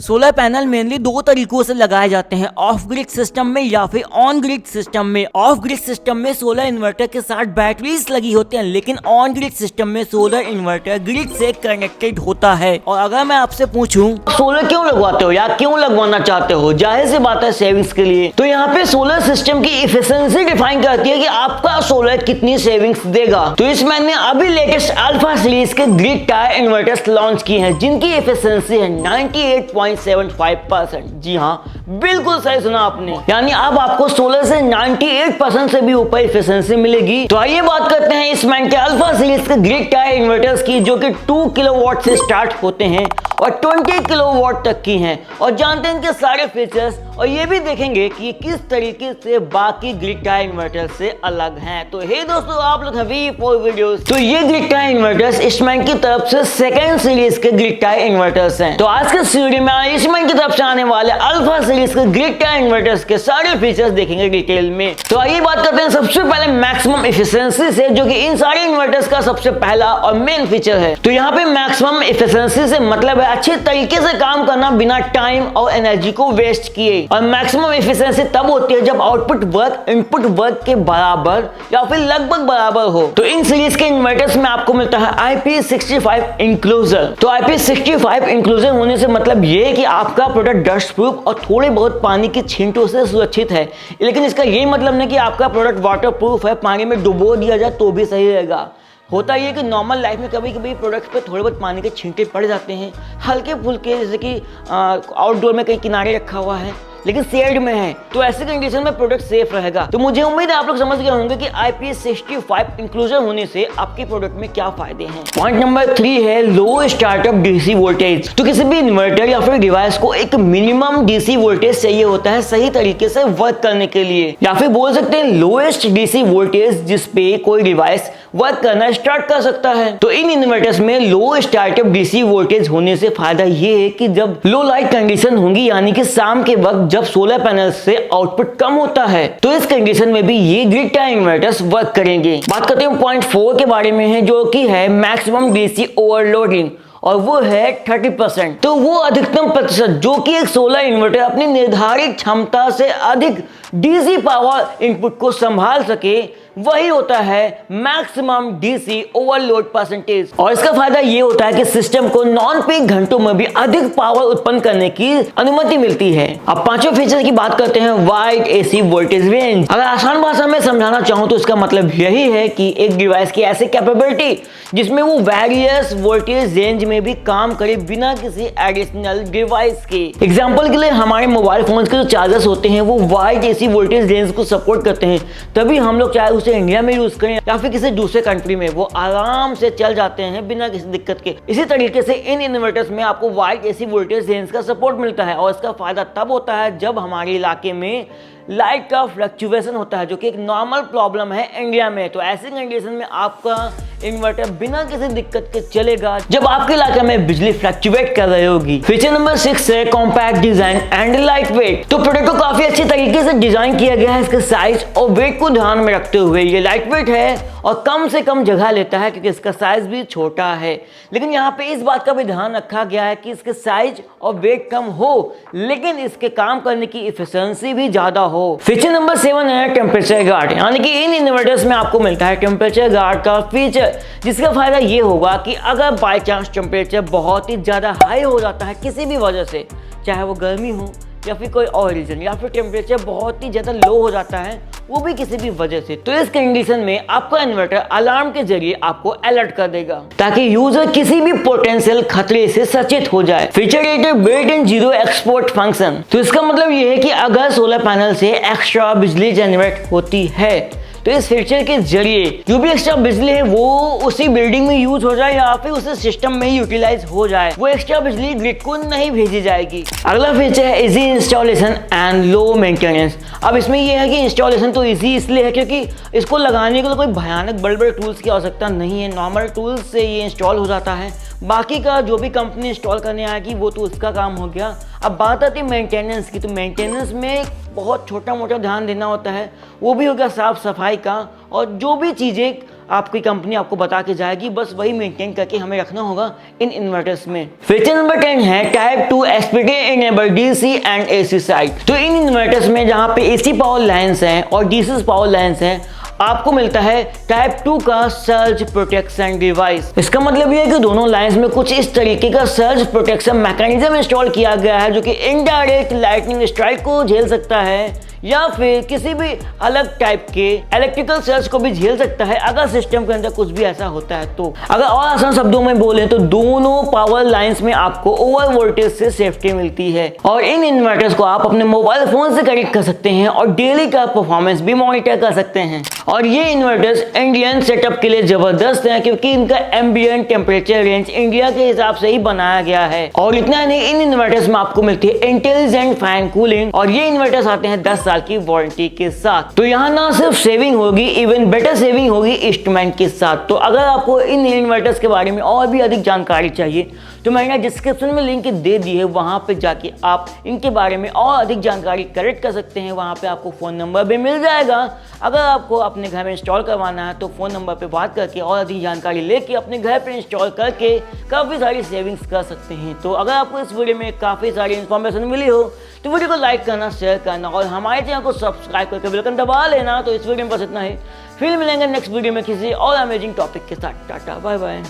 Solar panel mainly दो तरीकों से लगाए जाते हैं, ऑफ ग्रिड सिस्टम में या फिर ऑन ग्रिड सिस्टम में। ऑफ ग्रिड सिस्टम में सोलर इन्वर्टर के साथ बैटरीज लगी होती हैं, लेकिन ऑन ग्रिड सिस्टम में सोलर इन्वर्टर ग्रिड से कनेक्टेड होता है। और अगर मैं आपसे पूछूं सोलर क्यों लगवाते हो या क्यों लगवाना चाहते हो, जाहिर सी बात है सेविंग्स के लिए। तो यहाँ पे सोलर सिस्टम की इफिशिएंसी डिफाइन करती है कि आपका सोलर कितनी सेविंग्स देगा। तो इस मैंने अभी लेटेस्ट अल्फा सीरीज के ग्रिड टायर इन्वर्टर्स लॉन्च किए हैं जिनकी इफिशिएंसी है 98.75%। जी हाँ, बिल्कुल सही सुना आपने, यानी अब आपको सोलर से 98% से भी ऊपर इफिशिएंसी मिलेगी। तो आइए बात करते हैं इस मैन के अल्फा सीरीज के ग्रिड टायर इन्वर्टर्स की, जो कि 2 किलोवाट से स्टार्ट होते हैं और 20 किलोवाट तक की हैं, और जानते हैं इनके सारे फीचर्स, और ये भी देखेंगे कि ये किस तरीके से बाकी ग्रिड टायर इन्वर्टर्स से अलग हैं। तो हे दोस्तों, आप लोग हैं V4 वीडियोस। तो ये ग्रिड टायर इन्वर्टर्स ईस्टमैन की तरफ से सेकंड सीरीज के ग्रिड टायर इन्वर्टर्स हैं। तो आज के वीडियो में ईस्टमैन की तरफ से आने वाले अल्फा सीरीज के ग्रिड टायर इन्वर्टर्स के सारे फीचर्स देखेंगे डिटेल में। तो आइए बात करते हैं सबसे पहले मैक्सिमम एफिशिएंसी से, जो कि इन सारे इन्वर्टर्स का सबसे पहला और मेन फीचर है। तो यहाँ पे मैक्सिमम एफिशिएंसी से मतलब है अच्छे तरीके से काम करना बिना टाइम और एनर्जी को वेस्ट किए। और मैक्सिमम एफिशिएंसी तब होती है जब आउटपुट वर्क इनपुट वर्क के बराबर या फिर लगभग बराबर हो। तो इन सीरीज के इन्वर्टर्स में आपको मिलता है IP65 इंक्लूजर। तो IP65 इंक्लूजर होने से मतलब ये है कि आपका प्रोडक्ट डस्ट प्रूफ और थोड़े बहुत पानी की छींटों से सुरक्षित है, लेकिन इसका ये मतलब नहीं कि आपका प्रोडक्ट वाटर प्रूफ है, पानी में डुबो दिया जाए तो भी सही रहेगा। होता ये कि नॉर्मल लाइफ में कभी कभी प्रोडक्ट्स पे थोड़े बहुत पानी के छींटे पड़ जाते हैं, हल्के फुल्के, जैसे कि आउटडोर में कहीं किनारे रखा हुआ है लेकिन शेड में है, तो ऐसे कंडीशन में प्रोडक्ट सेफ रहेगा। तो मुझे उम्मीद है आप लोग समझ गए होंगे कि IP65 इंक्लूजन होने से आपके प्रोडक्ट में क्या फायदे हैं। पॉइंट नंबर 3 है लो स्टार्टअप डीसी वोल्टेज। तो किसी भी इन्वर्टर या फिर डिवाइस को एक मिनिमम डीसी वोल्टेज चाहिए होता है सही तरीके से वर्क करने के लिए, या फिर बोल सकते हैं लोएस्ट डीसी वोल्टेज जिसपे कोई डिवाइस वर्क करना स्टार्ट कर सकता है। तो इन इन्वर्टर्स में लो स्टार्टअप डीसी वोल्टेज होने से फायदा ये है कि जब लो लाइट कंडीशन होंगी, यानी कि शाम के वक्त जब सोलर पैनल से आउटपुट कम होता है, तो इस कंडीशन में भी ये ग्रिड टायर इन्वर्टर्स वर्क करेंगे। बात करते हैं पॉइंट 4 के बारे में है, जो कि है मैक्सिमम डीसी ओवरलोडिंग, और वो है 30%। तो वो अधिकतम प्रतिशत जो कि एक सोलर इन्वर्टर अपनी निर्धारित क्षमता से अधिक डीसी पावर इनपुट को संभाल सके, वही होता है मैक्सिमम डीसी ओवरलोड परसेंटेज। और इसका फायदा ये होता है कि सिस्टम को नॉन पीक घंटों में भी अधिक पावर उत्पन्न करने की अनुमति मिलती है। अब पांचवें फीचर की बात करते हैं, वाइड एसी वोल्टेज रेंज। अगर आसान भाषा में समझाना चाहूं तो इसका मतलब यही है कि एक डिवाइस की ऐसी कैपेबिलिटी जिसमें वो वेरियस वोल्टेज रेंज में भी काम करे बिना किसी एडिशनल डिवाइस के। एग्जाम्पल के लिए हमारे मोबाइल फोन के जो चार्जर्स होते हैं वो वाइड एसी वोल्टेज रेंज को सपोर्ट करते हैं, तभी हम लोग चाहे उसे इंडिया में यूज करें या फिर किसी दूसरे कंट्री में, वो आराम से चल जाते हैं बिना किसी दिक्कत के। इसी तरीके से इन इन्वर्टर्स में आपको वाइड एसी वोल्टेज रेंज का सपोर्ट मिलता है, और इसका फायदा तब होता है जब हमारे इलाके में लाइट का फ्लक्चुएशन होता है, जो कि एक नॉर्मल प्रॉब्लम है इंडिया में। तो ऐसी कंडीशन में आपका इन्वर्टर बिना किसी दिक्कत के चलेगा जब आपके इलाके में बिजली फ्लक्चुएट कर रही होगी। फीचर नंबर 6 है compact design and light weight. तो प्रोडक्ट को काफी अच्छी तरीके से डिजाइन किया गया है इसके साइज और वेट को ध्यान में रखते हुए। ये लाइट वेट है और कम से कम जगह लेता है क्योंकि इसका साइज भी छोटा है, लेकिन यहाँ पे इस बात का भी ध्यान रखा गया है कि इसके साइज और वेट कम हो लेकिन इसके काम करने की एफिशिएंसी भी ज्यादा हो। फीचर नंबर 7 है टेम्परेचर गार्ड, यानी कि इन इन्वर्टर्स में आपको मिलता है टेम्परेचर गार्ड का फीचर, जिसका फायदा ये होगा कि अगर बाय चांस टेम्परेचर बहुत ही ज्यादा हाई हो जाता है किसी भी वजह से, चाहे वो गर्मी हो या फिर कोई और रीजन, या फिर टेम्परेचर बहुत ही ज्यादा लो हो जाता है वो भी किसी भी वजह से, तो इस कंडीशन में आपका इन्वर्टर अलार्म के जरिए आपको अलर्ट कर देगा ताकि यूजर किसी भी पोटेंशियल खतरे से सचेत हो जाए। फीचर 8 है built in zero export function. तो इसका मतलब ये है कि अगर सोलर पैनल से एक्स्ट्रा बिजली जनरेट होती है तो इस फीचर के जरिए जो भी एक्स्ट्रा बिजली है वो उसी बिल्डिंग में यूज हो जाए या फिर उसे सिस्टम में ही यूटिलाइज हो जाए, वो एक्स्ट्रा बिजली ग्रिड को नहीं भेजी जाएगी। अगला फीचर है easy installation and low maintenance. अब इसमें यह है कि इंस्टॉलेशन तो इजी इसलिए है क्योंकि इसको लगाने के लिए कोई भयानक बड़े बड़े टूल्स की आवश्यकता नहीं है, नॉर्मल टूल्स से ये इंस्टॉल हो जाता है। बाकी का जो भी कंपनी इंस्टॉल करने आएगी वो तो उसका काम हो गया। अब बात आती है मेंटेनेंस की, तो मेंटेनेंस में बहुत छोटा मोटा ध्यान देना होता है, वो भी हो गया साफ सफाई का, और जो भी चीज़ें आपकी कंपनी आपको बता के जाएगी, बस वही मेंटेन करके हमें रखना होगा इन इन्वर्टर्स में। फीचर नंबर 10 है type 2 SPT enable DC and AC side. तो इन इन्वर्टर्स में जहां पे एसी पावर लाइंस हैं और डीसी पावर लाइंस हैं, आपको मिलता है टाइप 2 का सर्ज प्रोटेक्शन डिवाइस। इसका मतलब ये है कि दोनों लाइंस में कुछ इस तरीके का सर्ज प्रोटेक्शन मैकेनिज्म इंस्टॉल किया गया है जो कि इनडायरेक्ट लाइटनिंग स्ट्राइक को झेल सकता है या फिर किसी भी अलग टाइप के इलेक्ट्रिकल सर्ज को भी झेल सकता है अगर सिस्टम के अंदर कुछ भी ऐसा होता है तो। अगर और आसान शब्दों में बोले तो दोनों पावर लाइंस में आपको ओवर वोल्टेज से सेफ्टी मिलती है और इन इन्वर्टर्स को आप अपने मोबाइल फोन से कनेक्ट कर सकते हैं और डेली का परफॉर्मेंस भी मॉनिटर कर सकते हैं। और ये इन्वर्टर्स इंडियन सेटअप के लिए जबरदस्त है क्योंकि इनका एम्बिएंट टेम्परेचर रेंज इंडिया के हिसाब से ही बनाया गया है। और इतना नहीं, इन इन्वर्टर्स में आपको मिलती है इंटेलिजेंट फैन कूलिंग और ये इन्वर्टर्स आते हैं 10 साल की वारंटी के साथ। तो यहाँ ना सिर्फ सेविंग होगी, इवन बेटर सेविंग होगी इंस्ट्रूमेंट के साथ। तो अगर आपको इन इन्वर्टर्स के बारे में और भी अधिक जानकारी चाहिए तो मैंने डिस्क्रिप्शन में लिंक दे दी है, वहां पे जाके आप इनके बारे में और अधिक जानकारी कलेक्ट कर सकते हैं। वहां पे आपको फ़ोन नंबर भी मिल जाएगा। अगर आपको अपने घर में इंस्टॉल करवाना है तो फ़ोन नंबर पे बात करके और अधिक जानकारी लेके अपने घर पे इंस्टॉल करके काफ़ी सारी सेविंग्स कर सकते हैं। तो अगर आपको इस वीडियो में काफ़ी सारी इन्फॉर्मेशन मिली हो तो वीडियो को लाइक करना, शेयर करना और हमारे चैनल को सब्सक्राइब करके बेल आइकन दबा लेना। तो इस वीडियो में बस इतना ही, फिर मिलेंगे नेक्स्ट वीडियो में किसी और अमेजिंग टॉपिक के साथ। Tata bye bye.